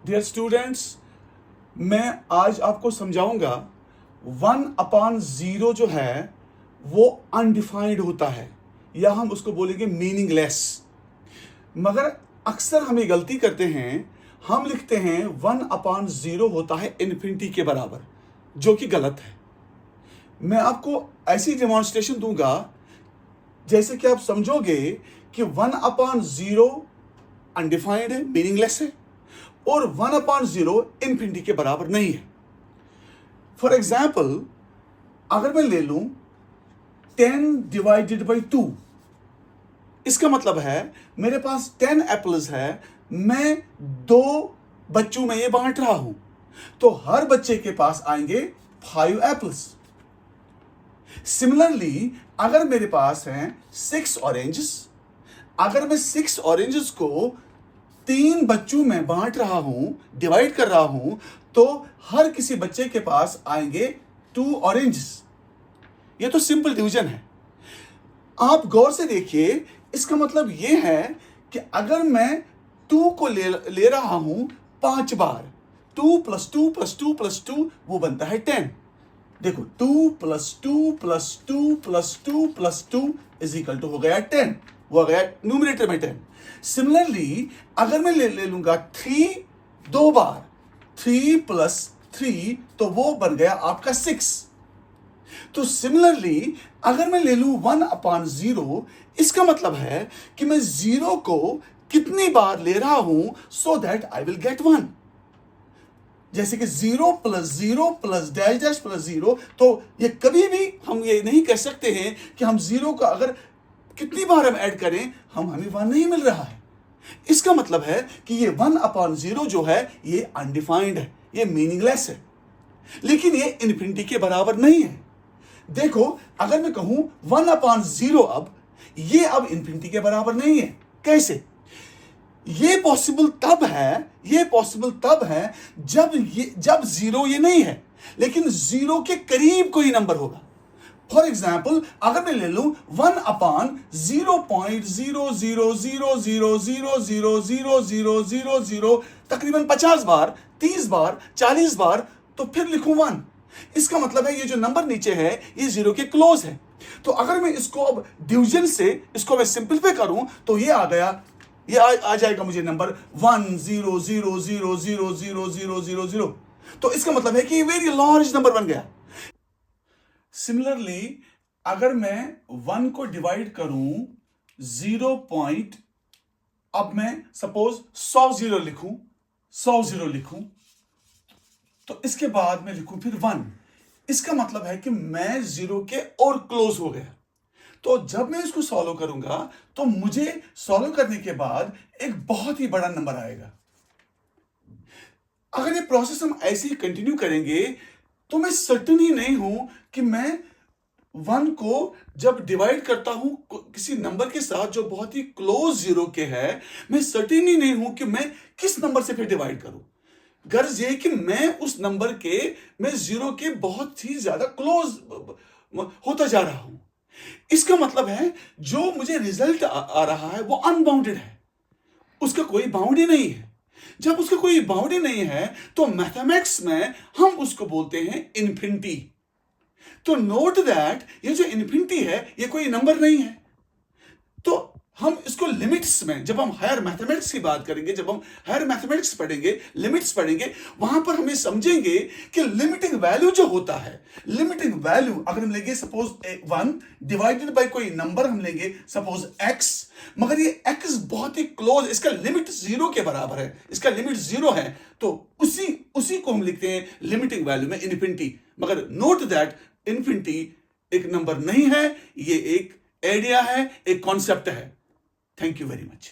Dear students, मैं आज आपको समझाऊंगा 1/0 जो है वो अनडिफाइंड होता है या हम उसको बोलेंगे मीनिंगलेस। मगर अक्सर हम ये गलती करते हैं, हम लिखते हैं 1/0 होता है इन्फिनिटी के बराबर, जो कि गलत है। मैं आपको ऐसी डेमोन्स्ट्रेशन दूंगा जैसे कि आप समझोगे कि 1/0 अनडिफाइंड है, मीनिंगलेस है, और 1/0 इन्फिनिटी के बराबर नहीं है। फॉर एग्जाम्पल, अगर मैं ले लूं 10 डिवाइडेड बाई 2, इसका मतलब है मेरे पास 10 एप्पल्स है, मैं 2 बच्चों में ये बांट रहा हूं, तो हर बच्चे के पास आएंगे 5 एप्पल्स। सिमिलरली, अगर मेरे पास हैं 6 ऑरेंजेस, अगर मैं 6 ऑरेंजेस को 3 बच्चों में बांट रहा हूं, डिवाइड कर रहा हूं, तो हर किसी बच्चे के पास आएंगे 2 ऑरेंजेस। ये तो सिंपल डिवीजन है। आप गौर से देखिए, इसका मतलब ये है कि अगर मैं 2 को ले रहा हूं 5 बार, 2 + 2 + 2 + 2 वो बनता है 10। देखो, 2 + 2 + 2 + 2 + 2 = हो गया 10, वो आ गया न्यूमरेटर में 10। सिमिलरली, अगर मैं ले लूंगा 3 2 बार, 3 + 3, तो वो बन गया आपका 6। तो सिमिलरली, अगर मैं ले लूं 1/0, इसका मतलब है कि मैं 0 को कितनी बार ले रहा हूं so that I will get 1। जैसे कि 0 + 0 + डैश डैश + 0, तो ये कभी भी हम ये नहीं कह सकते हैं कि हम 0 का अगर कितनी बार हम ऐड करें हमें 1 नहीं मिल रहा है। इसका मतलब है कि ये 1/0 जो है ये अनडिफाइंड है, ये मीनिंगलेस है, लेकिन ये इन्फिनिटी के बराबर नहीं है। देखो, अगर मैं कहूं 1/0 अब इन्फिनिटी के बराबर नहीं है। कैसे? ये पॉसिबल तब है जब 0 ये नहीं है, लेकिन 0 के करीब कोई नंबर होगा। फॉर एग्जाम्पल, अगर मैं ले लूं 1/0.000000000 तकरीबन 50 बार, 30 बार, 40 बार, तो फिर लिखूं 1। इसका मतलब है ये जो नंबर नीचे है ये 0 के क्लोज है। तो अगर मैं इसको अब डिवीजन से इसको मैं सिंपलीफाई करूं तो ये आ गया, ये आ जाएगा मुझे नंबर 10000000000। तो इसका मतलब है कि ये वेरी लार्ज नंबर बन गया। सिमिलरली, अगर मैं 1 को डिवाइड करूं 0 पॉइंट, अब मैं सपोज 100 0 लिखूं, तो इसके बाद मैं लिखूं फिर 1, इसका मतलब है कि मैं 0 के और क्लोज हो गया। तो जब मैं इसको सॉल्व करूंगा तो मुझे सॉल्व करने के बाद एक बहुत ही बड़ा नंबर आएगा। अगर ये प्रोसेस हम ऐसे ही कंटिन्यू करेंगे तो मैं सर्टेन ही नहीं हूं कि मैं 1 को जब डिवाइड करता हूं किसी नंबर के साथ जो बहुत ही क्लोज 0 के है, मैं सर्टेन ही नहीं हूं कि मैं किस नंबर से फिर डिवाइड करूं। गर्ज ये कि मैं उस नंबर के, मैं 0 के बहुत ही ज्यादा क्लोज होता जा रहा हूं। इसका मतलब है जो मुझे रिजल्ट आ रहा है वो अनबाउंडेड है, उसका कोई बाउंड ही नहीं है। जब उसका कोई बाउंड ही नहीं है तो मैथमेटिक्स में हम उसको बोलते हैं इन्फिनिटी। तो नोट दैट ये जो इन्फिनिटी है ये कोई नंबर नहीं है। तो हम इसको लिमिट्स में, जब हम हायर मैथमेटिक्स की बात करेंगे, जब हम हायर मैथमेटिक्स पढ़ेंगे, लिमिट्स पढ़ेंगे, वहां पर हमें समझेंगे कि लिमिटिंग वैल्यू जो होता है, लिमिटिंग वैल्यू अगर हम लेंगे सपोज 1 डिवाइडेड बाय कोई नंबर हम लेंगे सपोज x, मगर ये x बहुत ही क्लोज, इसका लिमिट 0 के बराबर है, इसका लिमिट 0 है, तो उसी को हम लिखते हैं लिमिटिंग वैल्यू में इन्फिनिटी। मगर नोट दैट इन्फिनिटी एक नंबर नहीं है, ये एक आइडिया है, एक कॉन्सेप्ट है। Thank you very much.